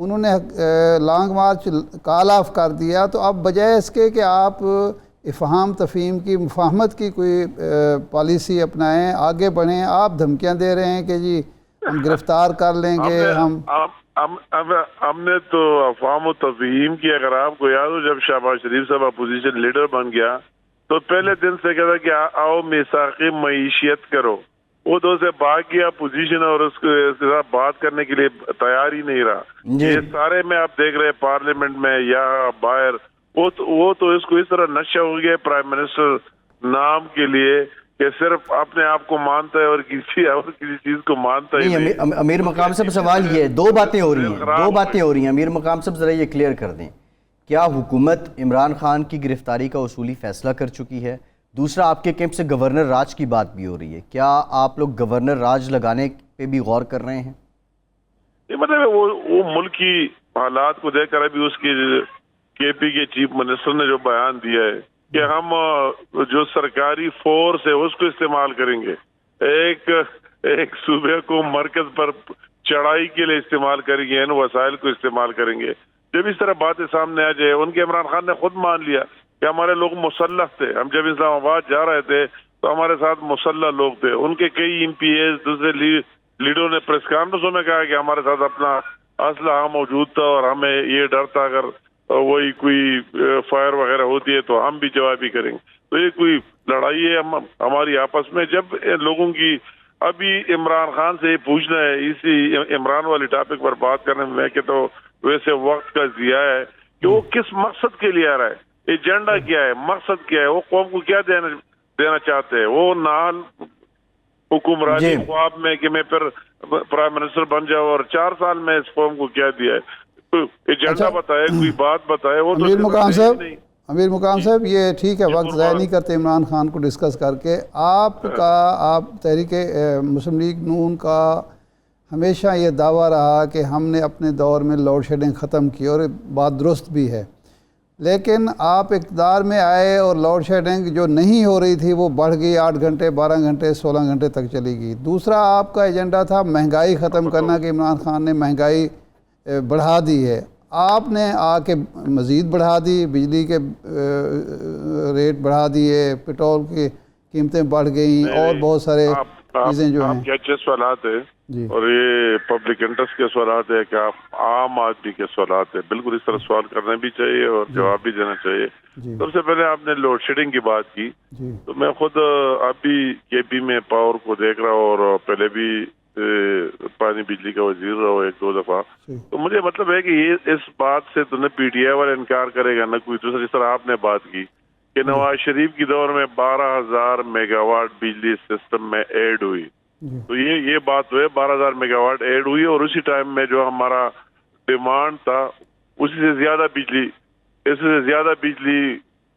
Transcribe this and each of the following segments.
انہوں نے long march call of کر دیا، تو اب بجائے اس کے کہ آپ افہام تفہیم کی مفاہمت کی کوئی پالیسی اپنائیں، آگے بڑھیں، آپ دھمکیاں دے رہے ہیں کہ جی ہم گرفتار کر لیں گے. ہم نے تو افہام و تفہیم کی. اگر آپ کو یاد ہو، جب شہباز شریف صاحب اپوزیشن لیڈر بن گیا تو پہلے دن سے کہا کہ آؤ میثاق معیشت کرو. وہ دو سے بھاگ گیا اپوزیشن اور اس کے ساتھ بات کرنے کے لیے تیار ہی نہیں رہا. یہ سارے میں آپ دیکھ رہے ہیں پارلیمنٹ میں یا باہر، وہ تو اس کو اس طرح نشہ ہو گیا پرائم منسٹر نام کے لیے کہ صرف اپنے آپ کو مانتا ہے اور کسی چیز کو مانتا ہی نہیں. امیر مقام صاحب سوال یہ ہے، دو باتیں ہو رہی ہیں امیر مقام صاحب، ذرا یہ کلیئر کر دیں. کیا حکومت عمران خان کی گرفتاری کا اصولی فیصلہ کر چکی ہے؟ دوسرا، آپ کے کیمپ سے گورنر راج کی بات بھی ہو رہی ہے، کیا آپ لوگ گورنر راج لگانے پہ بھی غور کر رہے ہیں؟ مطلب وہ ملکی حالات کو دیکھ کر ابھی اس کی کے پی کے چیف منسٹر نے جو بیان دیا ہے کہ ہم جو سرکاری فورس ہے اس کو استعمال کریں گے، ایک صوبے کو مرکز پر چڑھائی کے لیے استعمال کریں گے، ان وسائل کو استعمال کریں گے. جب اس طرح باتیں سامنے آ جائے، ان کے عمران خان نے خود مان لیا کہ ہمارے لوگ مسلح تھے. ہم جب اسلام آباد جا رہے تھے تو ہمارے ساتھ مسلح لوگ تھے. ان کے کئی ایم پی ایز دوسرے لیڈروں نے پریس کانفرنسوں میں کہا کہ ہمارے ساتھ اپنا اسلحہ موجود تھا اور ہمیں یہ ڈر تھا اگر وہی کوئی فائر وغیرہ ہوتی ہے تو ہم بھی جوابی کریں گے. تو یہ کوئی لڑائی ہے ہماری آپس میں. جب لوگوں کی ابھی عمران خان سے یہ پوچھنا ہے اسی عمران والی ٹاپک پر بات کرنے میں کہتا ہوں ویسے وقت کا ضیاع ہے کہ وہ کس مقصد کے لیے آ رہا ہے، ایجنڈا کیا ہے، مقصد کیا ہے، وہ قوم کو کیا دینا چاہتے ہیں. وہ نال حکمرانی خواب میں کہ میں پھر پرائم منسٹر بن جاؤ اور 4 سال میں اس قوم کو کیا دیا ہے، ایجنڈا بتائے، کوئی بات بتائے. وہ امیر مقام صاحب یہ ٹھیک ہے، وقت ضائع نہیں کرتے عمران خان کو ڈسکس کر کے. آپ تحریک مسلم لیگ نون کا ہمیشہ یہ دعویٰ رہا کہ ہم نے اپنے دور میں لوڈ شیڈنگ ختم کی، اور بات درست بھی ہے، لیکن آپ اقتدار میں آئے اور لوڈ شیڈنگ جو نہیں ہو رہی تھی وہ بڑھ گئی، 8 گھنٹے 12 گھنٹے 16 گھنٹے تک چلی گئی. دوسرا آپ کا ایجنڈا تھا مہنگائی ختم کرنا، کہ عمران خان نے مہنگائی بڑھا دی ہے. آپ نے آ کے مزید بڑھا دی، بجلی کے ریٹ بڑھا دیے، پیٹرول کی قیمتیں بڑھ گئیں، اور بہت سارے چیزیں جو ہیں. آپ کے اچھے سوالات ہیں اور یہ پبلک انٹرسٹ کے سوالات ہیں کہ آپ عام آدمی کے سوالات ہیں. بالکل اس طرح سوال کرنے بھی چاہیے اور جواب بھی دینا چاہیے. سب سے پہلے آپ نے لوڈ شیڈنگ کی بات کی، تو میں خود ابھی کے پی میں پاور کو دیکھ رہا ہوں اور پہلے بھی پانی بجلی کا وزیر رہا ہوں 1-2 دفعہ. تو مجھے مطلب ہے کہ یہ اس بات سے تو نہ پی ٹی آئی والا انکار کرے گا نہ کوئی دوسرا. جس طرح آپ نے بات کی کہ نواز شریف کی دور میں 12,000 میگا واٹ بجلی سسٹم میں ایڈ ہوئی، تو یہ بات ہے 12,000 میگا واٹ ایڈ ہوئی، اور اسی ٹائم میں جو ہمارا ڈیمانڈ تھا اس سے زیادہ بجلی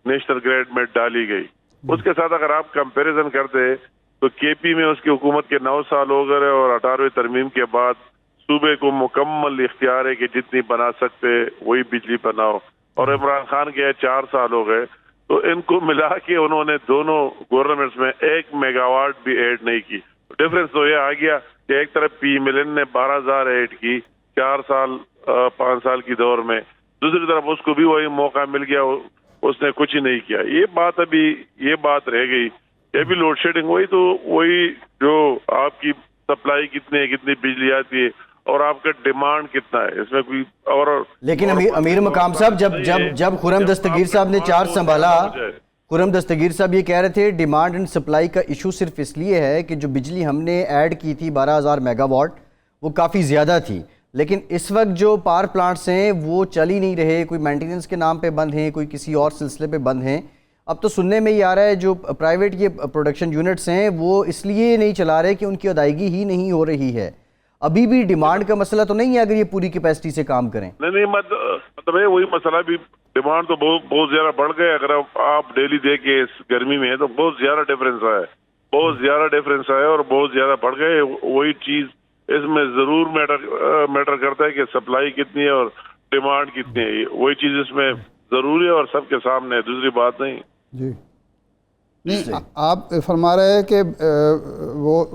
نیشنل گریڈ میں ڈالی گئی. اس کے ساتھ اگر آپ کمپیریزن کرتے تو کے پی میں اس کی حکومت کے 9 سال ہو گئے اور 18ویں ترمیم کے بعد صوبے کو مکمل اختیار ہے کہ جتنی بنا سکتے وہی بجلی بناؤ، اور عمران خان کے 4 سال ہو گئے. تو ان کو ملا کے انہوں نے دونوں گورنمنٹس میں 1 میگا واٹ بھی ایڈ نہیں کی. ڈفرنس تو یہ آ گیا کہ ایک طرف پی ملن نے 12,000 ایڈ کی 5 سال کی دور میں، دوسری طرف اس کو بھی وہی موقع مل گیا، اس نے کچھ ہی نہیں کیا. یہ بات رہ گئی. یہ بھی لوڈ شیڈنگ وہی جو آپ کی سپلائی کتنی بجلی آتی ہے اور آپ کا ڈیمانڈ کتنا ہے، اس میں کوئی اور. لیکن امیر مقام صاحب جب خرم دستگیر صاحب نے چارج سنبھالا، خرم دستگیر صاحب یہ کہہ رہے تھے ڈیمانڈ اینڈ سپلائی کا ایشو صرف اس لیے ہے کہ جو بجلی ہم نے ایڈ کی تھی 12,000 میگا واٹ وہ کافی زیادہ تھی، لیکن اس وقت جو پاور پلانٹس ہیں وہ چل ہی نہیں رہے، کوئی مینٹیننس کے نام پہ بند ہیں، کوئی کسی اور سلسلے پہ بند ہیں. اب تو سننے میں یہ آ رہا ہے جو پرائیویٹ یہ پروڈکشن یونٹس ہیں وہ اس لیے نہیں چلا رہے کہ ان کی ادائیگی ہی نہیں ہو رہی ہے. ابھی بھی ڈیمانڈ کا مسئلہ تو نہیں ہے اگر یہ پوری کیپیسٹی سے کام کریں؟ نہیں مطلب ہے وہی مسئلہ بھی. ڈیمانڈ تو بہت زیادہ بڑھ گئے. اگر آپ ڈیلی دیکھیں اس گرمی میں تو بہت زیادہ ڈفرینس آیا اور بہت زیادہ بڑھ گئے. وہی چیز اس میں ضرور میٹر کرتا ہے کہ سپلائی کتنی ہے اور ڈیمانڈ کتنی ہے. وہی چیز اس میں ضروری ہے اور سب کے سامنے ہے، دوسری بات نہیں. جی نہیں، آپ فرما رہے ہیں کہ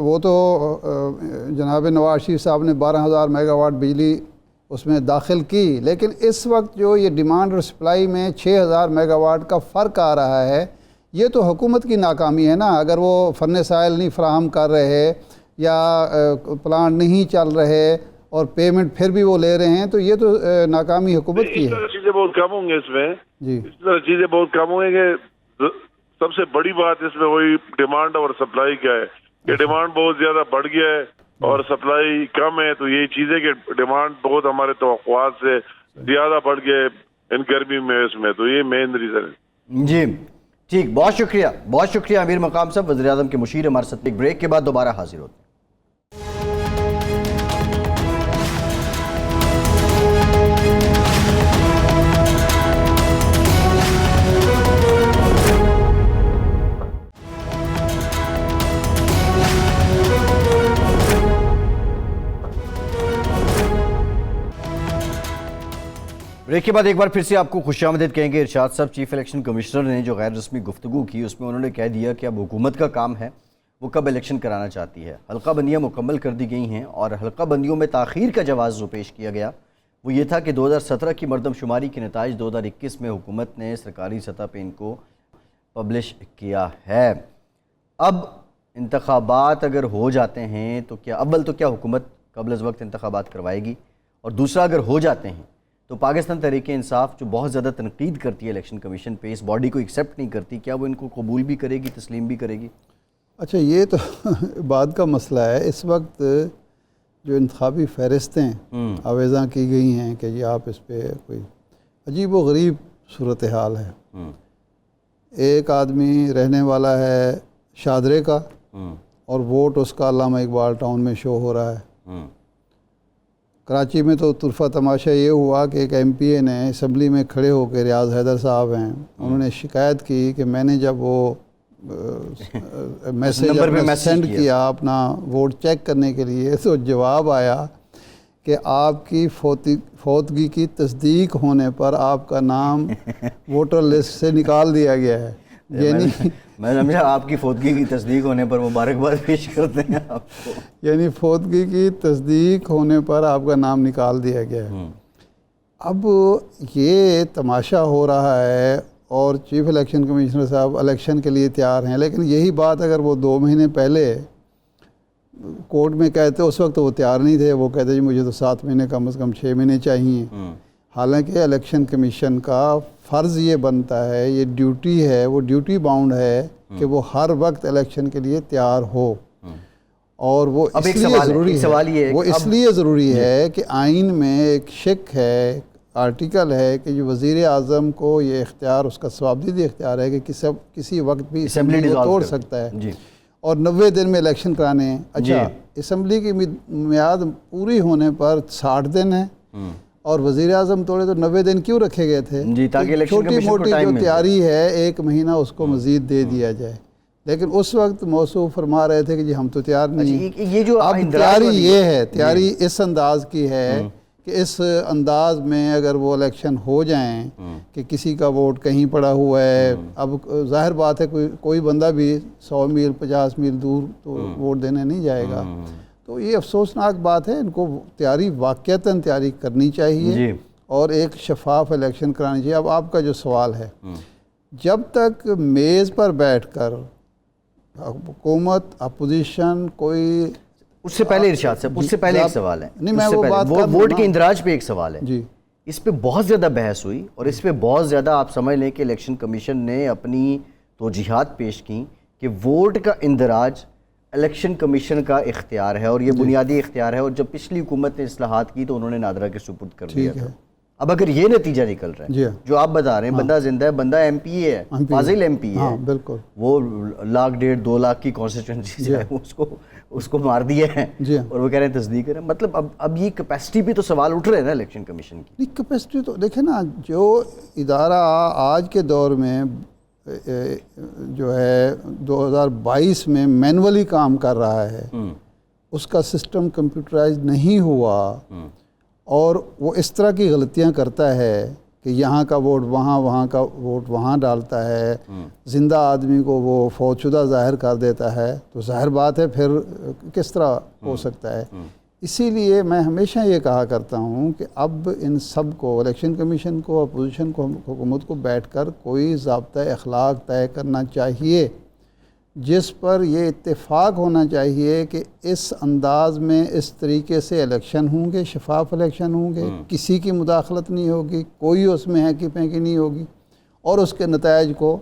وہ تو جناب نواز شریف صاحب نے 12,000 میگا واٹ بجلی اس میں داخل کی، لیکن اس وقت جو یہ ڈیمانڈ اور سپلائی میں 6000 میگا واٹ کا فرق آ رہا ہے، یہ تو حکومت کی ناکامی ہے نا۔ اگر وہ فن سائل نہیں فراہم کر رہے یا پلانٹ نہیں چل رہے اور پیمنٹ پھر بھی وہ لے رہے ہیں، تو یہ تو ناکامی حکومت کی اس ہے۔ طرح چیزیں بہت کم ہوں گے اس میں، جی اس طرح چیزیں بہت کم ہوں گے۔ سب سے بڑی بات اس میں وہی ڈیمانڈ اور سپلائی کا ہے کہ ڈیمانڈ بہت زیادہ بڑھ گیا ہے اور سپلائی کم ہے، تو یہی چیز ہے کہ ڈیمانڈ بہت ہمارے توقعات سے زیادہ بڑھ گیا ہے ان گرمی میں، اس میں تو یہ مین ریزن ہے۔ جی ٹھیک، بہت شکریہ امیر مقام صاحب، وزیر اعظم کے مشیر ہمارے ساتھ۔ ایک بریک کے بعد دوبارہ حاضر ہوتے ہیں۔ بریک کے بعد ایک بار پھر سے آپ کو خوش آمدید کہیں گے۔ ارشاد صاحب، چیف الیکشن کمشنر نے جو غیر رسمی گفتگو کی، اس میں انہوں نے کہہ دیا کہ اب حکومت کا کام ہے وہ کب الیکشن کرانا چاہتی ہے۔ حلقہ بندیاں مکمل کر دی گئی ہیں، اور حلقہ بندیوں میں تاخیر کا جواز جو پیش کیا گیا وہ یہ تھا کہ 2017 کی مردم شماری کے نتائج 2021 میں حکومت نے سرکاری سطح پہ ان کو پبلش کیا ہے۔ اب انتخابات اگر ہو جاتے ہیں تو کیا حکومت قبل از وقت انتخابات کروائے گی؟ اور دوسرا، اگر ہو جاتے ہیں تو پاکستان تحریک انصاف جو بہت زیادہ تنقید کرتی ہے الیکشن کمیشن پہ، اس باڈی کو ایکسیپٹ نہیں کرتی، کیا وہ ان کو قبول بھی کرے گی، تسلیم بھی کرے گی؟ اچھا، یہ تو بعد کا مسئلہ ہے۔ اس وقت جو انتخابی فہرستیں آویزاں کی گئی ہیں کہ جی آپ اس پہ، کوئی عجیب و غریب صورتحال ہے۔ ایک آدمی رہنے والا ہے شادرے کا اور ووٹ اس کا علامہ اقبال ٹاؤن میں شو ہو رہا ہے۔ کراچی میں تو طرفہ تماشا یہ ہوا کہ ایک ایم پی اے نے اسمبلی میں کھڑے ہو کے، ریاض حیدر صاحب ہیں، انہوں نے شکایت کی کہ میں نے جب وہ میسیج سینڈ کیا اپنا ووٹ چیک کرنے کے لیے، تو جواب آیا کہ آپ کی فوتگی کی تصدیق ہونے پر آپ کا نام ووٹر لسٹ سے نکال دیا گیا ہے۔ یعنی میں سمجھا آپ کی فوتگی کی تصدیق ہونے پر مبارکباد پیش کرتے ہیں آپ کو، یعنی فوتگی کی تصدیق ہونے پر آپ کا نام نکال دیا گیا ہے۔ اب یہ تماشا ہو رہا ہے اور چیف الیکشن کمشنر صاحب الیکشن کے لیے تیار ہیں، لیکن یہی بات اگر وہ 2 مہینے پہلے کورٹ میں کہتے، اس وقت وہ تیار نہیں تھے، وہ کہتے جی مجھے تو 7 مہینے کم از کم 6 مہینے چاہیے۔ حالانکہ الیکشن کمیشن کا فرض یہ بنتا ہے، یہ ڈیوٹی ہے، وہ ڈیوٹی باؤنڈ ہے کہ وہ ہر وقت الیکشن کے لیے تیار ہو، اور وہ اس لیے ضروری ہے، وہ اس لیے ضروری ہے کہ آئین میں ایک شک ہے، آرٹیکل ہے کہ جو وزیر اعظم کو یہ اختیار، اس کا ثوابدیدی اختیار ہے کہ کسی وقت بھی اسمبلی کو توڑ سکتا ہے، اور 90 دن میں الیکشن کرانے ہیں۔ اچھا، اسمبلی کی میعاد پوری ہونے پر 60 دن ہے، اور وزیر اعظم توڑے تو 90 دن کیوں رکھے گئے تھے؟ چھوٹی موٹی جو تیاری ہے 1 مہینہ اس کو مزید دے دیا جائے، لیکن اس وقت موصوف فرما رہے تھے کہ جی ہم تو تیار نہیں ہیں۔ اب تیاری یہ ہے، تیاری اس انداز کی ہے کہ اس انداز میں اگر وہ الیکشن ہو جائیں کہ کسی کا ووٹ کہیں پڑا ہوا ہے، اب ظاہر بات ہے کوئی بندہ بھی 100 میل 50 میل دور تو ووٹ دینے نہیں جائے گا، تو یہ افسوسناک بات ہے۔ ان کو تیاری واقعتاً تیاری کرنی چاہیے اور ایک شفاف الیکشن کرانی چاہیے۔ اب آپ کا جو سوال ہے، جب تک میز پر بیٹھ کر حکومت اپوزیشن کوئی، اس سے پہلے ارشاد صاحب، اس سے پہلے ایک سوال ہے، نہیں میں وہ بات وہ ووٹ کے اندراج پہ ایک سوال ہے جی، اس پہ بہت زیادہ بحث ہوئی، اور اس پہ بہت زیادہ آپ سمجھ لیں کہ الیکشن کمیشن نے اپنی توجیہات پیش کی کہ ووٹ کا اندراج الیکشن کمیشن کا اختیار ہے، اور یہ بنیادی اختیار ہے، اور جب پچھلی حکومت نے اصلاحات کی تو انہوں نے نادرہ کے سپرد کر دیا تھا۔ اب اگر یہ نتیجہ نکل رہا ہے جو آپ بتا رہے ہیں، بندہ زندہ ہے، بندہ ایم پی اے ہے، فاضل ایم پی اے ہے، بالکل، وہ 1.5 لاکھ 2 لاکھ کی کانسٹیٹوئنسی ہے، اس کو مار دیا ہے، اور وہ کہہ رہے ہیں تصدیق کریں۔ مطلب اب یہ کیپیسٹی پہ تو سوال اٹھ رہے ہیں نا الیکشن کمیشن کی۔ کیپیسٹی تو دیکھیں نا، جو ادارہ آج کے دور میں جو ہے 2022 میں مینولی کام کر رہا ہے، اس کا سسٹم کمپیوٹرائز نہیں ہوا، اور وہ اس طرح کی غلطیاں کرتا ہے کہ یہاں کا ووٹ وہاں، وہاں کا ووٹ وہاں ڈالتا ہے، زندہ آدمی کو وہ فوت شدہ ظاہر کر دیتا ہے، تو ظاہر بات ہے پھر کس طرح ہو سکتا ہے۔ اسی لیے میں ہمیشہ یہ کہا کرتا ہوں کہ اب ان سب کو، الیکشن کمیشن کو، اپوزیشن کو، حکومت کو بیٹھ کر کوئی ضابطۂ اخلاق طے کرنا چاہیے جس پر یہ اتفاق ہونا چاہیے کہ اس انداز میں اس طریقے سے الیکشن ہوں گے، شفاف الیکشن ہوں گے، کسی کی مداخلت نہیں ہوگی، کوئی اس میں ہینکی پینکی نہیں ہوگی، اور اس کے نتائج کو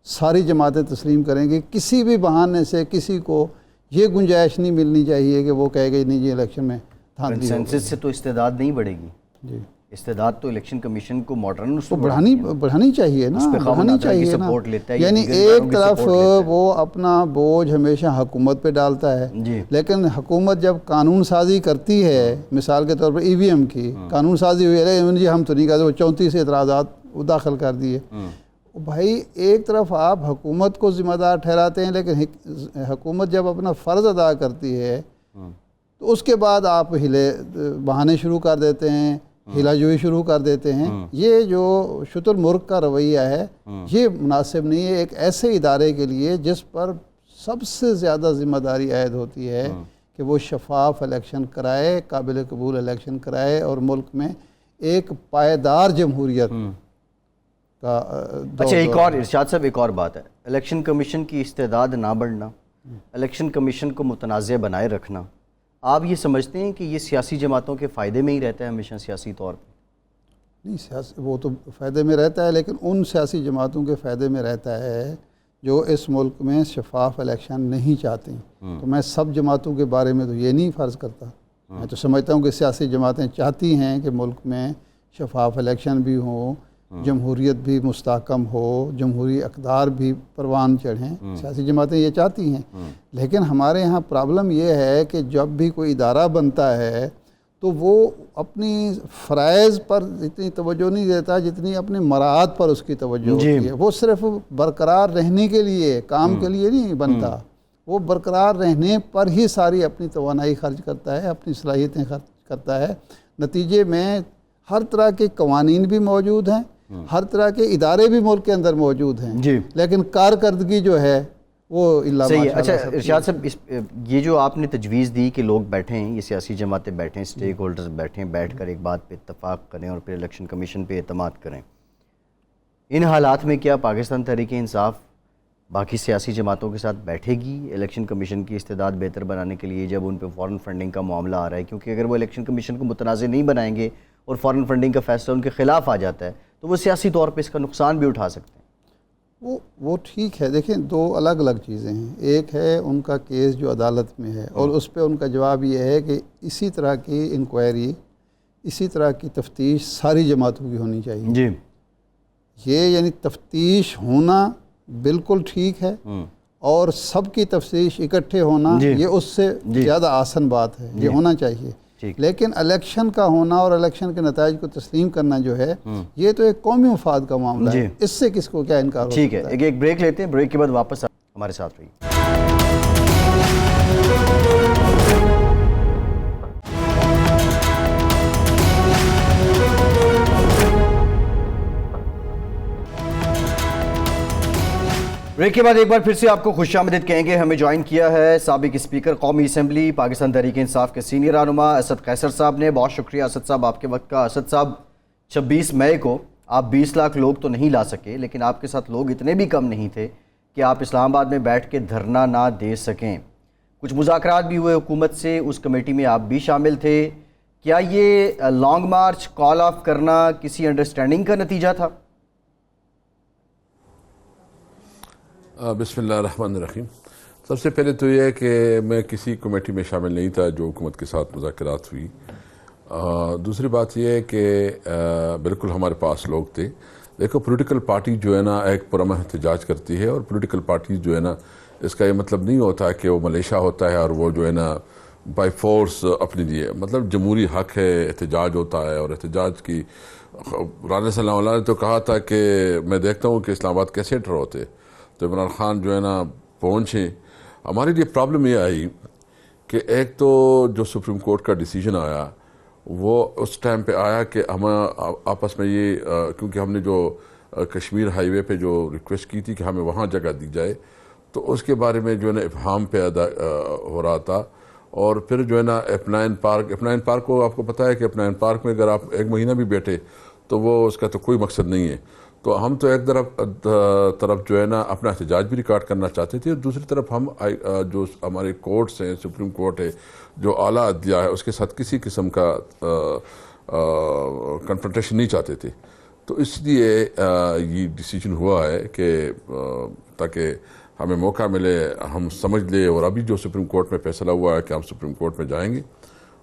ساری جماعتیں تسلیم کریں گی۔ کسی بھی بہانے سے کسی کو یہ گنجائش نہیں ملنی چاہیے کہ وہ کہے گا نہیں جی الیکشن میں دھاندلی ہو گئی۔ کنسنسس سے تو استعداد نہیں بڑھے گی، جی استعداد تو الیکشن کمیشن کو ماڈرن تو بڑھانی چاہیے نا، بڑھانی چاہیے نا۔ یعنی ایک طرف وہ اپنا بوجھ ہمیشہ حکومت پہ ڈالتا ہے، لیکن حکومت جب قانون سازی کرتی ہے، مثال کے طور پر ای وی ایم کی قانون سازی ہوئی ہے، جی ہم تو نہیں کرتے، وہ 34 اعتراضات داخل کر دیے۔ بھائی ایک طرف آپ حکومت کو ذمہ دار ٹھہراتے ہیں، لیکن حکومت جب اپنا فرض ادا کرتی ہے تو اس کے بعد آپ بہانے شروع کر دیتے ہیں، ہلا جوئی شروع کر دیتے ہیں۔ یہ جو شتر مرغ کا رویہ ہے یہ مناسب نہیں ہے ایک ایسے ادارے کے لیے جس پر سب سے زیادہ ذمہ داری عائد ہوتی ہے کہ وہ شفاف الیکشن کرائے، قابل قبول الیکشن کرائے، اور ملک میں ایک پائیدار جمہوریت کا اچھا ایک اور ارشاد صاحب ایک اور بات ہے، الیکشن کمیشن کی استعداد نہ بڑھنا، الیکشن کمیشن کو متنازع بنائے رکھنا، آپ یہ سمجھتے ہیں کہ یہ سیاسی جماعتوں کے فائدے میں ہی رہتا ہے ہمیشہ سیاسی طور پہ؟ نہیں، وہ تو فائدے میں رہتا ہے، لیکن ان سیاسی جماعتوں کے فائدے میں رہتا ہے جو اس ملک میں شفاف الیکشن نہیں چاہتی۔ تو میں سب جماعتوں کے بارے میں تو یہ نہیں فرض کرتا، میں تو سمجھتا ہوں کہ سیاسی جماعتیں چاہتی ہیں کہ ملک میں شفاف الیکشن بھی ہوں، جمہوریت بھی مستحکم ہو، جمہوری اقدار بھی پروان چڑھیں، سیاسی جماعتیں یہ چاہتی ہیں۔ لیکن ہمارے یہاں پرابلم یہ ہے کہ جب بھی کوئی ادارہ بنتا ہے تو وہ اپنی فرائض پر اتنی توجہ نہیں دیتا جتنی اپنی مراعات پر اس کی توجہ ہوتی ہے۔ وہ صرف برقرار رہنے کے لیے، کام کے لیے نہیں بنتا، وہ برقرار رہنے پر ہی ساری اپنی توانائی خرچ کرتا ہے، اپنی صلاحیتیں خرچ کرتا ہے۔ نتیجے میں ہر طرح کے قوانین بھی موجود ہیں، ہر طرح کے ادارے بھی ملک کے اندر موجود ہیں، لیکن کارکردگی جو ہے وہ اللہ صحیح ہے۔ اچھا ارشاد صاحب یہ جو آپ نے تجویز دی کہ لوگ بیٹھیں، یہ سیاسی جماعتیں بیٹھیں، سٹیک ہولڈرز بیٹھیں، بیٹھ کر ایک بات پہ اتفاق کریں اور پھر الیکشن کمیشن پہ اعتماد کریں، ان حالات میں کیا پاکستان تحریک انصاف باقی سیاسی جماعتوں کے ساتھ بیٹھے گی الیکشن کمیشن کی استعداد بہتر بنانے کے لیے جب ان پہ فورن فنڈنگ کا معاملہ آ رہا ہے؟ کیونکہ اگر وہ الیکشن کمیشن کو متنازع نہیں بنائیں گے اور فورن فنڈنگ کا فیصلہ ان کے خلاف آ جاتا ہے تو وہ سیاسی طور پہ اس کا نقصان بھی اٹھا سکتے ہیں۔ وہ ٹھیک ہے، دیکھیں دو الگ الگ چیزیں ہیں۔ ایک ہے ان کا کیس جو عدالت میں ہے اور اس پہ ان کا جواب یہ ہے کہ اسی طرح کی انکوائری، اسی طرح کی تفتیش ساری جماعتوں کی ہونی چاہیے۔ جی یہ یعنی تفتیش ہونا بالکل ٹھیک ہے، اور سب کی تفتیش اکٹھے ہونا یہ اس سے زیادہ آسان بات ہے، یہ ہونا چاہیے۔ لیکن الیکشن کا ہونا اور الیکشن کے نتائج کو تسلیم کرنا جو ہے یہ تو ایک قومی مفاد کا معاملہ ہے، اس سے کس کو کیا انکار ہو سکتا ہے؟ ٹھیک ہے، ایک بریک لیتے ہیں، بریک کے بعد واپس ہمارے ساتھ رہیے۔ بریک کے بعد ایک بار پھر سے آپ کو خوش آمدید کہیں گے۔ ہمیں جوائن کیا ہے سابق اسپیکر قومی اسمبلی پاکستان تحریک انصاف کے سینئر رہنما اسد قیصر صاحب نے۔ بہت شکریہ اسد صاحب آپ کے وقت کا۔ اسد صاحب 26 مئی کو آپ 20 لاکھ لوگ تو نہیں لا سکے، لیکن آپ کے ساتھ لوگ اتنے بھی کم نہیں تھے کہ آپ اسلام آباد میں بیٹھ کے دھرنا نہ دے سکیں۔ کچھ مذاکرات بھی ہوئے حکومت سے، اس کمیٹی میں آپ بھی شامل تھے۔ کیا یہ لانگ مارچ کال آف کرنا کسی انڈرسٹینڈنگ کا نتیجہ تھا؟ بسم اللہ الرحمن الرحیم۔ سب سے پہلے تو یہ ہے کہ میں کسی کمیٹی میں شامل نہیں تھا جو حکومت کے ساتھ مذاکرات ہوئی۔ دوسری بات یہ ہے کہ بالکل ہمارے پاس لوگ تھے۔ دیکھو پولیٹیکل پارٹی جو ہے نا ایک پرامن احتجاج کرتی ہے، اور پولیٹیکل پارٹی جو ہے نا اس کا یہ مطلب نہیں ہوتا کہ وہ ملیشیا ہوتا ہے اور وہ جو ہے نا بائی فورس اپنے لیے، مطلب جمہوری حق ہے، احتجاج ہوتا ہے، اور احتجاج کی رانا صلی اللہ علیہ نے تو کہا تھا کہ میں دیکھتا ہوں کہ اسلام آباد کیسے انٹر ہوتے، تو عمران خان جو ہے نا پہنچے۔ ہمارے لیے پرابلم یہ آئی کہ ایک تو جو سپریم کورٹ کا ڈیسیجن آیا وہ اس ٹائم پہ آیا کہ ہم آپس میں یہ کیونکہ ہم نے جو کشمیر ہائی وے پہ جو ریکویسٹ کی تھی کہ ہمیں وہاں جگہ دی جائے، تو اس کے بارے میں جو ہے نا ابہام پیدا ہو رہا تھا، اور پھر جو ہے نا اپنائن پارک کو آپ کو پتہ ہے کہ اپنائن پارک میں اگر آپ ایک مہینہ بھی بیٹھے تو وہ اس کا تو کوئی مقصد نہیں ہے. تو ہم تو ایک طرف جو ہے نا اپنا احتجاج بھی ریکارڈ کرنا چاہتے تھے، اور دوسری طرف ہم جو ہمارے کورٹس ہیں، سپریم کورٹ ہے، جو اعلیٰ عدلیہ ہے، اس کے ساتھ کسی قسم کا کنفرنٹیشن نہیں چاہتے تھے. تو اس لیے یہ ڈیسیجن ہوا ہے کہ تاکہ ہمیں موقع ملے، ہم سمجھ لیں. اور ابھی جو سپریم کورٹ میں فیصلہ ہوا ہے کہ ہم سپریم کورٹ میں جائیں گے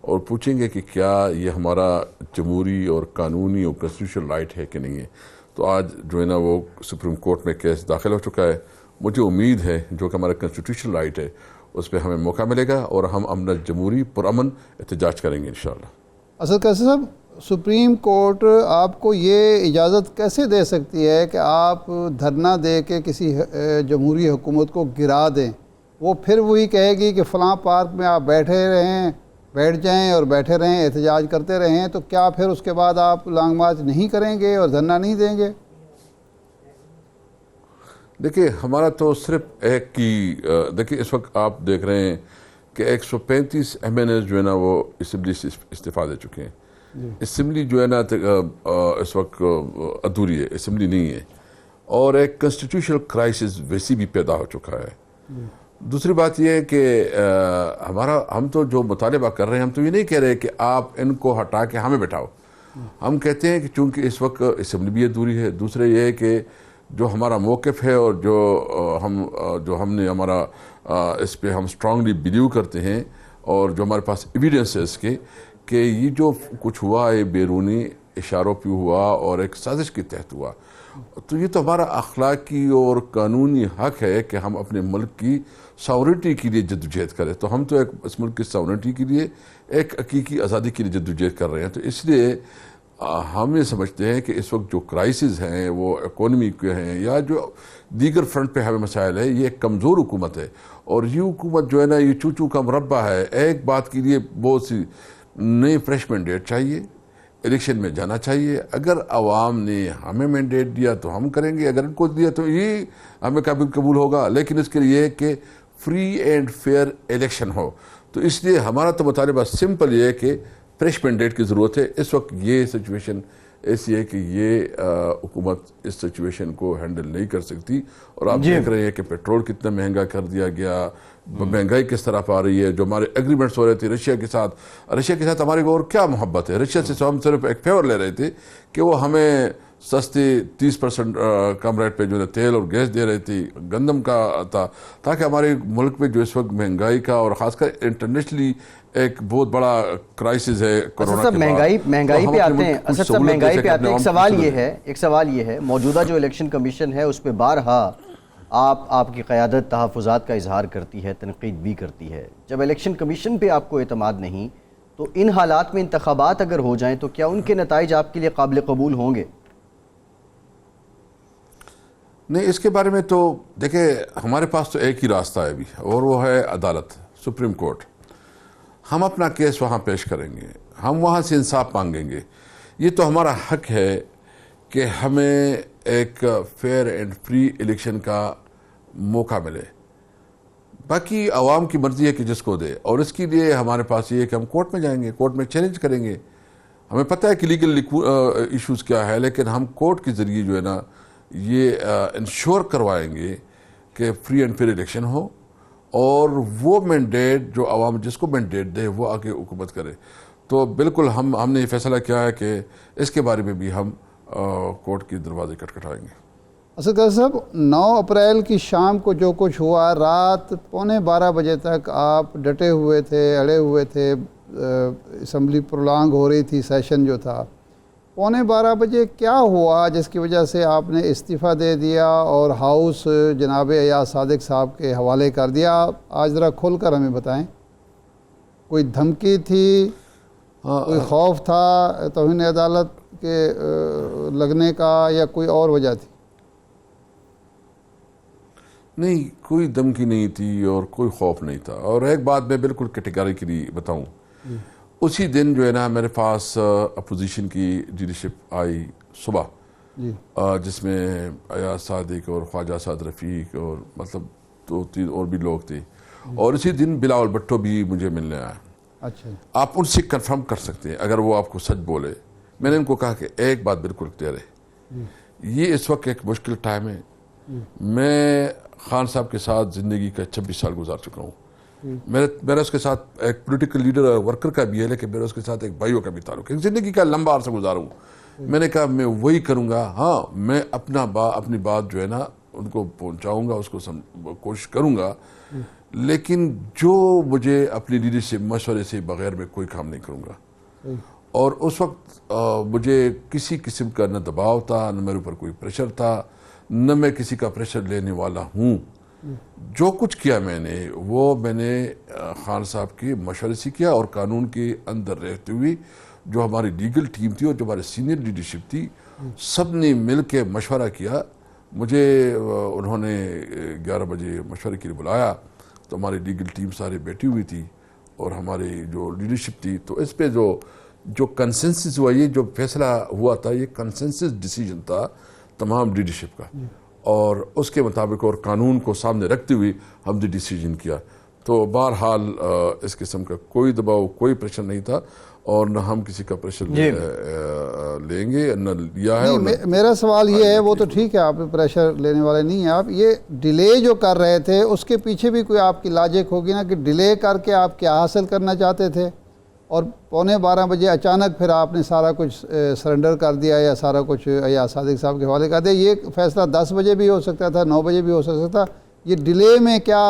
اور پوچھیں گے کہ کیا یہ ہمارا جمہوری اور قانونی اور کنسٹیٹیوشنل رائٹ ہے کہ نہیں ہے. تو آج جو ہے نا وہ سپریم کورٹ میں کیس داخل ہو چکا ہے. مجھے امید ہے جو کہ ہمارا کنسٹیٹیوشنل رائٹ ہے اس پہ ہمیں موقع ملے گا اور ہم امن جمہوری پرامن احتجاج کریں گے انشاءاللہ. اسد قیصر صاحب، سپریم کورٹ آپ کو یہ اجازت کیسے دے سکتی ہے کہ آپ دھرنا دے کے کسی جمہوری حکومت کو گرا دیں؟ وہ پھر وہی کہے گی کہ فلاں پارک میں آپ بیٹھ جائیں اور بیٹھے رہیں، احتجاج کرتے رہیں، تو کیا پھر اس کے بعد آپ لانگ مارچ نہیں کریں گے اور دھرنا نہیں دیں گے؟ دیکھیے ہمارا تو صرف ایک کی دیکھیے اس وقت آپ دیکھ رہے ہیں کہ 135 ایم این ایز جو ہے نا وہ اسمبلی سے استعفیٰ دے چکے ہیں. اسمبلی جو ہے نا اس وقت ادھوری ہے، اسمبلی نہیں ہے، اور ایک کنسٹیٹیوشنل کرائسس ویسی بھی پیدا ہو چکا ہے. دوسری بات یہ ہے کہ ہم تو جو مطالبہ کر رہے ہیں، ہم تو یہ نہیں کہہ رہے کہ آپ ان کو ہٹا کے ہمیں بٹھاؤ. ہم کہتے ہیں کہ چونکہ اس وقت اسمبلی بھی ادھوری ہے، دوسرے یہ ہے کہ جو ہمارا موقف ہے اور جو ہم نے ہمارا اس پہ ہم اسٹرانگلی بلیو کرتے ہیں، اور جو ہمارے پاس ایویڈنس ہے اس کے کہ یہ جو کچھ ہوا ہے بیرونی اشاروں پہ ہوا اور ایک سازش کے تحت ہوا. تو یہ تو ہمارا اخلاقی اور قانونی حق ہے کہ ہم اپنے ملک کی ساورنٹی کے لیے جدوجہد کریں. تو ہم تو ایک اس ملک کی ساورنٹی کے لیے ایک حقیقی آزادی کے لیے جدوجہد کر رہے ہیں. تو اس لیے ہم یہ سمجھتے ہیں کہ اس وقت جو کرائسز ہیں وہ اکانومی کے ہیں یا جو دیگر فرنٹ پہ ہمیں مسائل ہے، یہ ایک کمزور حکومت ہے. اور یہ حکومت جو ہے نا یہ چوچو کا مربع ہے. ایک بات کے لیے بہت سی نئی فریش مینڈیٹ چاہیے، الیکشن میں جانا چاہیے. اگر عوام نے ہمیں مینڈیٹ دیا تو ہم کریں گے، اگر ان کو دیا تو یہ ہمیں قبول ہوگا، لیکن اس کے لیے کہ فری اینڈ فیئر الیکشن ہو. تو اس لیے ہمارا تو مطالبہ سمپل یہ ہے کہ فریش مینڈیٹ کی ضرورت ہے. اس وقت یہ سچویشن ایسی ہے کہ یہ حکومت اس سچویشن کو ہینڈل نہیں کر سکتی. اور آپ دیکھ رہے ہیں کہ پیٹرول کتنا مہنگا کر دیا گیا، مہنگائی کس طرح آ رہی ہے. جو ہمارے ایگریمنٹس ہو رہے تھے رشیا کے ساتھ ہماری اور کیا محبت ہے. رشیا سے ہم صرف ایک فیور لے رہے تھے کہ وہ ہمیں سستے 30% کم ریٹ پہ جو ہے تیل اور گیس دے رہے تھے، گندم کا تھا، تاکہ ہمارے ملک میں جو اس وقت مہنگائی کا اور خاص کر انٹرنیشنلی ایک بہت بڑا کرائسس ہے کورونا کے بعد. مہنگائی پہ آتے ہیں اسد صاحب، مہنگائی پہ آتے ہیں. ایک سوال یہ ہے موجودہ جو الیکشن کمیشن ہے اس پہ بارہا آپ کی قیادت تحفظات کا اظہار کرتی ہے، تنقید بھی کرتی ہے. جب الیکشن کمیشن پہ آپ کو اعتماد نہیں تو ان حالات میں انتخابات اگر ہو جائیں تو کیا ان کے نتائج آپ کے لیے قابل قبول ہوں گے؟ نہیں، اس کے بارے میں تو دیکھیں ہمارے پاس تو ایک ہی راستہ ہے ابھی، اور وہ ہے عدالت، سپریم کورٹ. ہم اپنا کیس وہاں پیش کریں گے، ہم وہاں سے انصاف مانگیں گے. یہ تو ہمارا حق ہے کہ ہمیں ایک فیئر اینڈ فری الیکشن کا موقع ملے. باقی عوام کی مرضی ہے کہ جس کو دے، اور اس کے لیے ہمارے پاس یہ ہے کہ ہم کورٹ میں جائیں گے، کورٹ میں چیلنج کریں گے. ہمیں پتہ ہے کہ لیگل ایشوز کیا ہے، لیکن ہم کورٹ کے ذریعے جو ہے نا یہ انشور کروائیں گے کہ فری اینڈ فیئر الیکشن ہو، اور وہ مینڈیٹ جو عوام جس کو مینڈیٹ دے وہ آگے حکومت کرے. تو بالکل ہم نے یہ فیصلہ کیا ہے کہ اس کے بارے میں بھی ہم کورٹ کے دروازے کھٹکھٹائیں گے. اسد قیصر صاحب، 9 اپریل کی شام کو جو کچھ ہوا، رات 11:15 بجے تک آپ ڈٹے ہوئے تھے، اڑے ہوئے تھے. اسمبلی پرولانگ ہو رہی تھی، سیشن جو تھا. 11:15 بجے کیا ہوا جس کی وجہ سے آپ نے استعفیٰ دے دیا اور ہاؤس جناب ایاز صادق صاحب کے حوالے کر دیا؟ آج ذرا کھول کر ہمیں بتائیں. کوئی دھمکی تھی، کوئی خوف تھا توہین عدالت کے لگنے کا، یا کوئی اور وجہ تھی؟ نہیں، کوئی دھمکی نہیں تھی اور کوئی خوف نہیں تھا. اور ایک بات میں بالکل کیٹیگریکلی بتاؤں، اسی دن جو ہے نا میرے پاس اپوزیشن کی لیڈرشپ آئی صبح، جس میں ایاز صادق اور خواجہ اسد رفیق اور مطلب 2-3 اور بھی لوگ تھے. اور اسی دن بلاول بھٹو بھی مجھے ملنے آیا. اچھا آپ ان سے کنفرم کر سکتے ہیں اگر وہ آپ کو سچ بولے. میں نے ان کو کہا کہ ایک بات بالکل کلیئر ہے, یہ اس وقت ایک مشکل ٹائم ہے. میں خان صاحب کے ساتھ زندگی کا 26 سال گزار چکا ہوں. میرا اس کے ساتھ ایک پولیٹیکل لیڈر اور ورکر کا بھی ہے, لیکن میرا اس کے ساتھ ایک بھائیوں کا بھی تعلق ہے. زندگی کا لمبا عرصہ گزارا ہوں. میں نے کہا میں وہی کروں گا. ہاں میں اپنی بات جو ہے نا ان کو پہنچاؤں گا, اس کو کوشش کروں گا, لیکن جو مجھے اپنی لیڈرشپ مشورے سے بغیر میں کوئی کام نہیں کروں گا. اور اس وقت مجھے کسی قسم کا نہ دباؤ تھا, نہ میرے اوپر کوئی پریشر تھا, نہ میں کسی کا پریشر لینے والا ہوں. جو کچھ کیا میں نے خان صاحب کے مشورے سے کیا, اور قانون کے اندر رہتے ہوئے جو ہماری لیگل ٹیم تھی اور جو ہمارے سینئر لیڈرشپ تھی, سب نے مل کے مشورہ کیا. مجھے انہوں نے 11 بجے مشورے کے لیے بلایا تو ہماری لیگل ٹیم سارے بیٹھی ہوئی تھی اور ہماری جو لیڈرشپ تھی. تو اس پہ جو کنسنسس ہوا, یہ جو فیصلہ ہوا تھا, یہ کنسنسس ڈیسیجن تھا تمام لیڈرشپ کا, اور اس کے مطابق اور قانون کو سامنے رکھتے ہوئے ہم نے ڈیسیجن کیا. تو بہرحال اس قسم کا کوئی دباؤ, کوئی پریشر نہیں تھا, اور نہ ہم کسی کا پریشر لیں گے, نہ لیا ہے. میرا سوال یہ ہے, وہ تو ٹھیک ہے آپ پریشر لینے والے نہیں ہیں آپ, یہ ڈیلے جو کر رہے تھے اس کے پیچھے بھی کوئی آپ کی لاجک ہوگی نا, کہ ڈیلے کر کے آپ کیا حاصل کرنا چاہتے تھے, اور 11:15 بجے اچانک پھر آپ نے سارا کچھ سرنڈر کر دیا یا سارا کچھ یا صادق صاحب کے حوالے کر دیا. یہ فیصلہ 10 بجے بھی ہو سکتا تھا, 9 بجے بھی ہو سکتا تھا. یہ ڈیلے میں کیا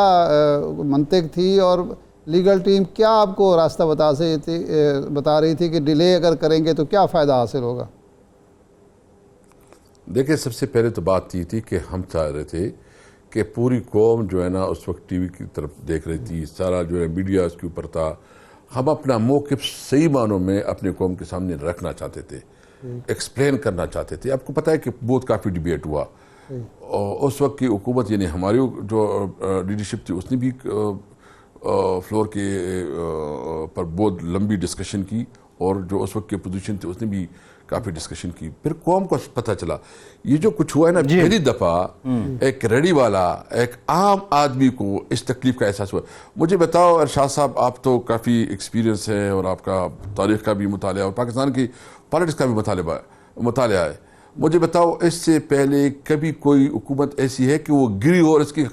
منطق تھی, اور لیگل ٹیم کیا آپ کو راستہ بتا رہی تھی کہ ڈیلے اگر کریں گے تو کیا فائدہ حاصل ہوگا؟ دیکھیں, سب سے پہلے تو بات یہ تھی کہ ہم چاہ رہے تھے کہ پوری قوم جو ہے نا اس وقت ٹی وی کی طرف دیکھ رہی تھی, سارا جو ہے میڈیا اس کے اوپر تھا. ہم اپنا موقف صحیح معنوں میں اپنے قوم کے سامنے رکھنا چاہتے تھے, ایکسپلین کرنا چاہتے تھے. آپ کو پتہ ہے کہ بہت کافی ڈیبیٹ ہوا. اس وقت کی حکومت, یعنی ہماری جو لیڈرشپ تھی, اس نے بھی فلور کے پر بہت لمبی ڈسکشن کی, اور جو اس وقت کی اپوزیشن تھی اس نے بھی کافی ڈسکشن کی. پھر قوم کو پتہ چلا یہ جو کچھ ہوا ہے نا, پہلی دفعہ ایک ریڈی والا, ایک عام آدمی کو اس تکلیف کا احساس ہوا. مجھے بتاؤ ارشاد صاحب, آپ تو کافی ایکسپیرینس ہے, اور آپ کا تاریخ کا بھی مطالعہ اور پاکستان کی پالیٹکس کا بھی مطالعہ ہے. مجھے بتاؤ اس سے پہلے کبھی کوئی حکومت ایسی ہے کہ وہ گری اور اس کی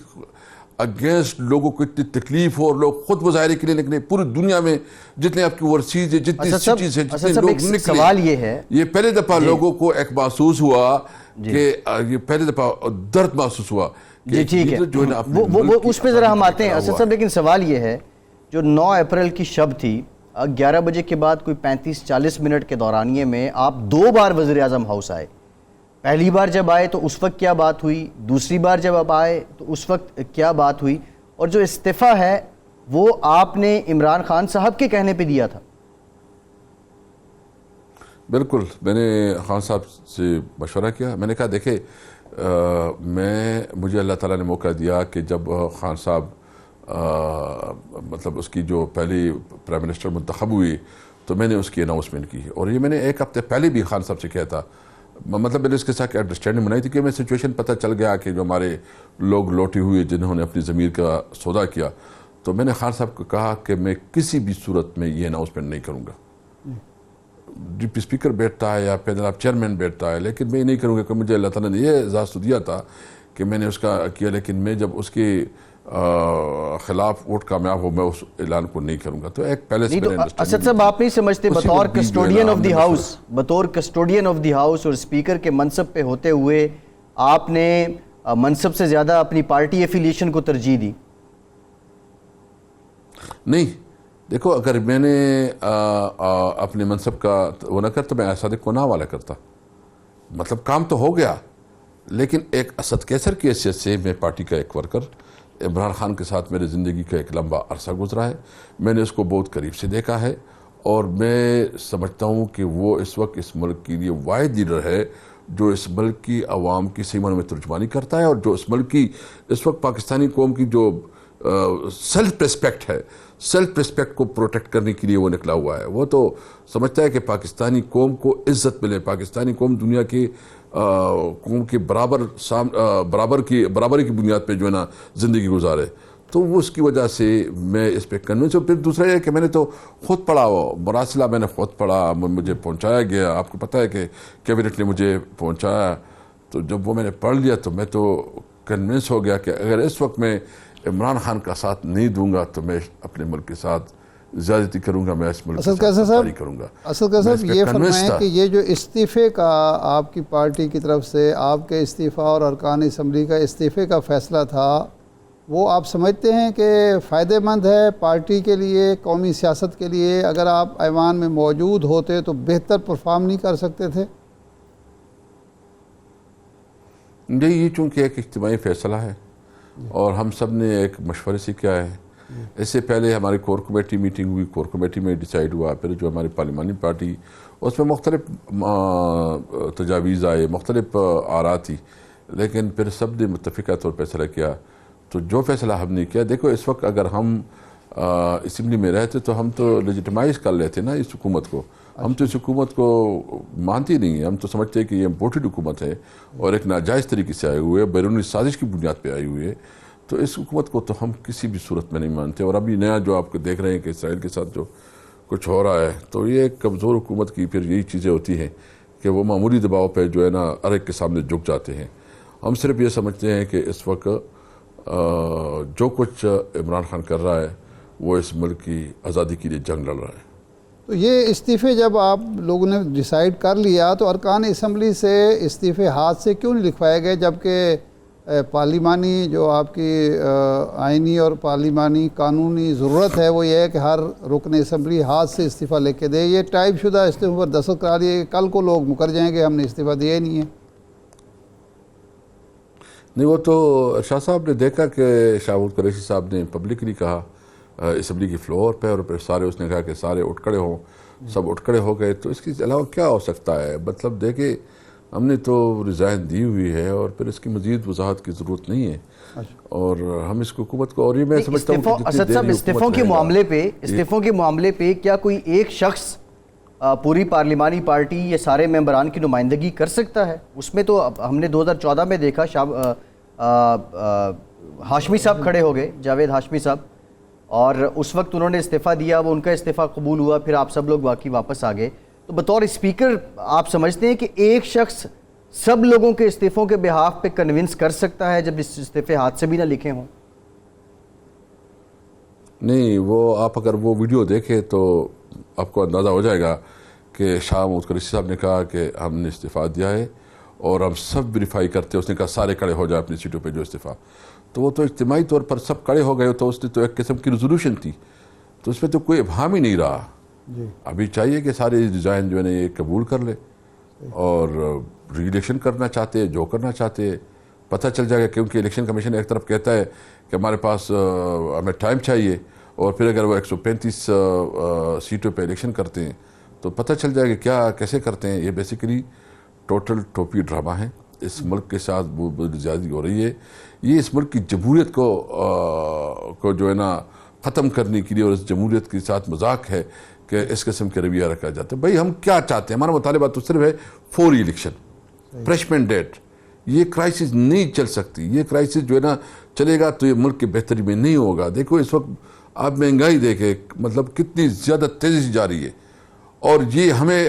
اگینسٹ لوگوں کو اتنی تکلیف ہو, اور لوگ خود مظاہرے کے لیے نکلے, پوری دنیا میں جتنے آپ کی ورسیز ہے, جتنی سٹیز ہیں, جتنے لوگ نکلے. سوال یہ ہے, یہ پہلے دفعہ لوگوں کو ایک محسوس ہوا کہ یہ پہلے دفعہ درد محسوس ہوا. جی ٹھیک ہے, وہ اس پہ ذرا ہم آتے ہیں اسد صاحب. لیکن سوال یہ ہے, جو 9 اپریل کی شب تھی, 11 بجے کے بعد کوئی 35-40 منٹ کے دورانیے میں آپ 2 بار وزیر اعظم ہاؤس آئے. پہلی بار جب آئے تو اس وقت کیا بات ہوئی, دوسری بار جب آپ آئے تو اس وقت کیا بات ہوئی, اور جو استعفیٰ ہے وہ آپ نے عمران خان صاحب کے کہنے پہ دیا تھا؟ بالکل, میں نے خان صاحب سے مشورہ کیا. میں نے کہا دیکھیں, مجھے اللہ تعالیٰ نے موقع دیا کہ جب خان صاحب مطلب اس کی جو پہلی پرائم منسٹر منتخب ہوئی تو میں نے اس کی اناؤنسمنٹ کی, اور یہ میں نے 1 ہفتے پہلے بھی خان صاحب سے کیا تھا. مطلب میں نے اس کے ساتھ انڈرسٹینڈنگ بنائی تھی کہ میں سچویشن پتہ چل گیا کہ جو ہمارے لوگ لوٹے ہوئے جنہوں نے اپنی ضمیر کا سودا کیا, تو میں نے خان صاحب کو کہا کہ میں کسی بھی صورت میں یہ اناؤنسمنٹ نہیں کروں گا. ڈی پی اسپیکر بیٹھتا ہے یا پینل آف چیئرمین بیٹھتا ہے, لیکن میں یہ نہیں کروں گا کہ مجھے اللہ تعالیٰ نے یہ اعزاز تو دیا تھا کہ میں نے اس کا کیا, لیکن میں جب اس کے خلاف ووٹ کامیاب ہو میں اس اعلان کو نہیں کروں گا. تو ایک پہلے سے اسد صاحب, آپ نہیں سمجھتے بطور کسٹوڈین آف دی ہاؤس, بطور کسٹوڈین آف دی ہاؤس اور اسپیکر کے منصب پہ ہوتے ہوئے آپ نے منصب سے زیادہ اپنی پارٹی ایفیلیشن کو ترجیح دی؟ نہیں, دیکھو اگر میں نے اپنے منصب کا وہ نہ کرتا, میں صادق کو نہ حوالہ کرتا. مطلب کام تو ہو گیا, لیکن ایک اسد کیسر کی حیثیت سے میں پارٹی کا ایک ورکر, عمران خان کے ساتھ میرے زندگی کا ایک لمبا عرصہ گزرا ہے, میں نے اس کو بہت قریب سے دیکھا ہے, اور میں سمجھتا ہوں کہ وہ اس وقت اس ملک کے لیے واحد لیڈر ہے جو اس ملک کی عوام کی صحیح معنوں میں ترجمانی کرتا ہے, اور جو اس ملک کی اس وقت پاکستانی قوم کی جو سیلف ریسپیکٹ ہے, سیلف ریسپیکٹ کو پروٹیکٹ کرنے کے لیے وہ نکلا ہوا ہے. وہ تو سمجھتا ہے کہ پاکستانی قوم کو عزت ملے, پاکستانی قوم دنیا کے قوم کے برابری کی بنیاد پہ جو ہے نا زندگی گزارے. تو وہ اس کی وجہ سے میں اس پہ کنونس ہوں. پھر دوسرا یہ کہ میں نے تو خود پڑھا، مراسلہ میں نے خود پڑھا، مجھے پہنچایا گیا. آپ کو پتہ ہے کہ کیبنٹ نے مجھے پہنچایا. تو جب وہ میں نے پڑھ لیا تو میں تو کنونس ہو گیا کہ اگر اس وقت میں عمران خان کا ساتھ نہیں دوں گا تو میں اپنے ملک کے ساتھ زیادتی کروں گا، میں اس ملک کے ساتھ غداری کروں گا. اسد قیصر صاحب یہ فرمائیں کہ یہ جو استعفے کا آپ کی پارٹی کی طرف سے آپ کے استعفیٰ اور ارکان اسمبلی کا استعفے کا فیصلہ تھا، وہ آپ سمجھتے ہیں کہ فائدہ مند ہے پارٹی کے لیے، قومی سیاست کے لیے؟ اگر آپ ایوان میں موجود ہوتے تو بہتر پرفارم نہیں کر سکتے تھے؟ نہیں، یہ چونکہ ایک اجتماعی فیصلہ ہے اور ہم سب نے ایک مشورے سے کیا ہے. اس سے پہلے ہماری کور کمیٹی میٹنگ ہوئی، کور کمیٹی میں ڈیسائیڈ ہوا. پھر جو ہماری پارلیمانی پارٹی، اس میں مختلف تجاویز آئے، مختلف آراء تھی، لیکن پھر سب نے متفقہ طور پہ فیصلہ کیا. تو جو فیصلہ ہم نے کیا، دیکھو اس وقت اگر ہم اسمبلی میں رہتے تو ہم تو لیجیٹمائز کر لیتے نا اس حکومت کو. ہم تو اس حکومت کو مانتے نہیں ہیں، ہم تو سمجھتے ہیں کہ یہ امپورٹڈ حکومت ہے اور ایک ناجائز طریقے سے آئے ہوئے، بیرونی سازش کی بنیاد پہ آئی ہوئی ہے. تو اس حکومت کو تو ہم کسی بھی صورت میں نہیں مانتے. اور ابھی نیا جو آپ کو دیکھ رہے ہیں کہ اسرائیل کے ساتھ جو کچھ ہو رہا ہے، تو یہ ایک کمزور حکومت کی پھر یہی چیزیں ہوتی ہیں کہ وہ معمولی دباؤ پہ جو ہے نا ہر ایک کے سامنے جھک جاتے ہیں. ہم صرف یہ سمجھتے ہیں کہ اس وقت جو کچھ عمران خان کر رہا ہے وہ اس ملک کی آزادی کے لیے جنگ لڑ رہا ہے. تو یہ استعفے جب آپ لوگوں نے ڈیسائیڈ کر لیا تو ارکان اسمبلی سے استعفے ہاتھ سے کیوں نہیں لکھوائے گئے، جبکہ پارلیمانی جو آپ کی آئینی اور پارلیمانی قانونی ضرورت ہے وہ یہ ہے کہ ہر رکن اسمبلی ہاتھ سے استعفیٰ لے کے دے؟ یہ ٹائپ شدہ استعفے پر دستخط کرا دیے کہ کل کو لوگ مکر جائیں کہ ہم نے استعفیٰ دیا ہی نہیں ہے. نہیں، وہ تو شاہ صاحب نے دیکھا کہ شاہود قریشی صاحب نے پبلکلی کہا اسمبلی کی فلور پہ، اور پھر سارے اس نے کہا کہ سارے اٹھ کھڑے ہوں، سب اٹھ کھڑے ہو گئے. تو اس کے علاوہ کیا ہو سکتا ہے؟ مطلب دیکھیں ہم نے تو ریزائن دی ہوئی ہے اور پھر اس کی مزید وضاحت کی ضرورت نہیں ہے. اور ہم اس حکومت کو، اور یہ میں سمجھتا ہوں کہ اسد صاحب استعفوں کے معاملے پہ کیا کوئی ایک شخص پوری پارلیمانی پارٹی یا سارے ممبران کی نمائندگی کر سکتا ہے؟ اس میں تو ہم نے 2014 میں دیکھا ہاشمی صاحب کھڑے ہو گئے، جاوید ہاشمی صاحب، اور اس وقت انہوں نے استعفیٰ دیا، وہ ان کا استعفیٰ قبول ہوا، پھر آپ سب لوگ باقی واپس آ گئے. تو بطور اسپیکر آپ سمجھتے ہیں کہ ایک شخص سب لوگوں کے استعفوں کے بہاف پہ کنونس کر سکتا ہے جب اس استعفے ہاتھ سے بھی نہ لکھے ہوں؟ نہیں، وہ آپ اگر وہ ویڈیو دیکھیں تو آپ کو اندازہ ہو جائے گا کہ شاہ محمود قریشی صاحب نے کہا کہ ہم نے استعفیٰ دیا ہے اور ہم سب ویریفائی کرتے ہیں. اس نے کہا سارے کھڑے ہو جائے اپنی سیٹوں پہ جو استعفیٰ. تو وہ تو اجتماعی طور پر سب کھڑے ہو گئے، تو اس نے تو ایک قسم کی ریزولوشن تھی، تو اس میں تو کوئی ابہام ہی نہیں رہا. ابھی چاہیے کہ سارے ڈیزائن جو ہے نا یہ قبول کر لے اور ری الیکشن کرنا چاہتے جو کرنا چاہتے پتہ چل جائے گا. کیونکہ الیکشن کمیشن ایک طرف کہتا ہے کہ ہمارے پاس ہمیں ٹائم چاہیے، اور پھر اگر وہ 135 سیٹوں پہ الیکشن کرتے ہیں تو پتہ چل جائے گا کیا کیسے کرتے ہیں. یہ بیسیکلی ٹوٹل ٹوپی ڈرامہ ہے. اس ملک کے ساتھ بہت زیادتی ہو رہی ہے. یہ اس ملک کی جمہوریت کو جو ہے نا ختم کرنے کے لیے، اور اس جمہوریت کے ساتھ مذاق ہے کہ اس قسم کے رویہ رکھا جاتا ہے. بھائی ہم کیا چاہتے ہیں؟ ہمارا مطالبہ تو صرف ہے فوری الیکشن، فریش مینڈیٹ. یہ کرائسس نہیں چل سکتی. یہ کرائسس جو ہے نا چلے گا تو یہ ملک کے بہتری میں نہیں ہوگا. دیکھو اس وقت آپ مہنگائی دیکھیں، مطلب کتنی زیادہ تیزی سے جا رہی ہے. اور یہ ہمیں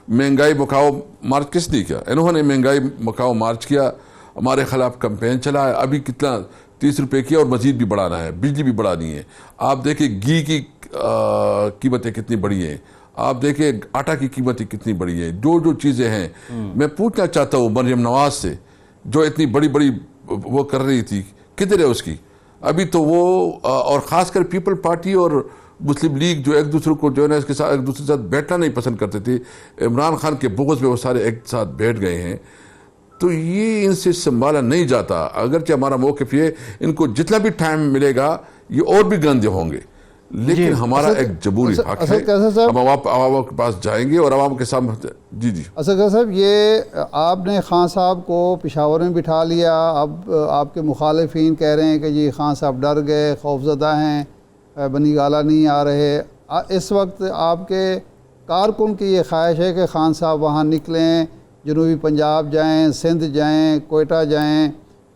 مہنگائی مکاؤ مارچ کس نے کیا؟ انہوں نے مہنگائی مکاؤ مارچ کیا، ہمارے خلاف کمپین چلا ہے. ابھی کتنا 30 روپے کیا اور مزید بھی بڑھانا ہے، بجلی بھی بڑھانی ہے. آپ دیکھیں گھی کی قیمتیں کتنی بڑھی ہیں، آپ دیکھیں آٹا کی قیمتیں کتنی بڑھی ہیں. جو چیزیں ہیں، میں پوچھنا چاہتا ہوں مریم نواز سے جو اتنی بڑی وہ کر رہی تھی، کدھر ہے اس کی؟ ابھی تو وہ اور خاص کر پیپل پارٹی اور مسلم لیگ جو ایک دوسرے کو جو ہے نا اس کے ساتھ ایک دوسرے کے ساتھ بیٹھنا نہیں پسند کرتے تھے. عمران خان کے بغض میں وہ سارے ایک ساتھ بیٹھ گئے ہیں. تو یہ ان سے سنبھالا نہیں جاتا. اگرچہ ہمارا موقف یہ ان کو جتنا بھی ٹائم ملے گا یہ اور بھی گندے ہوں گے، لیکن ہمارا ایک جمہوری حق ہے. ہم عوام کے پاس جائیں گے اور عوام کے سامنے. جی اسد قیصر صاحب، یہ آپ نے خان صاحب کو پشاور میں بٹھا لیا، اب آپ کے مخالفین کہہ رہے ہیں کہ جی خان صاحب ڈر گئے، خوفزدہ ہیں، بنی گالہ نہیں آ رہے. اس وقت آپ کے کارکن کی یہ خواہش ہے کہ خان صاحب وہاں نکلیں، جنوبی پنجاب جائیں، سندھ جائیں، کوئٹہ جائیں،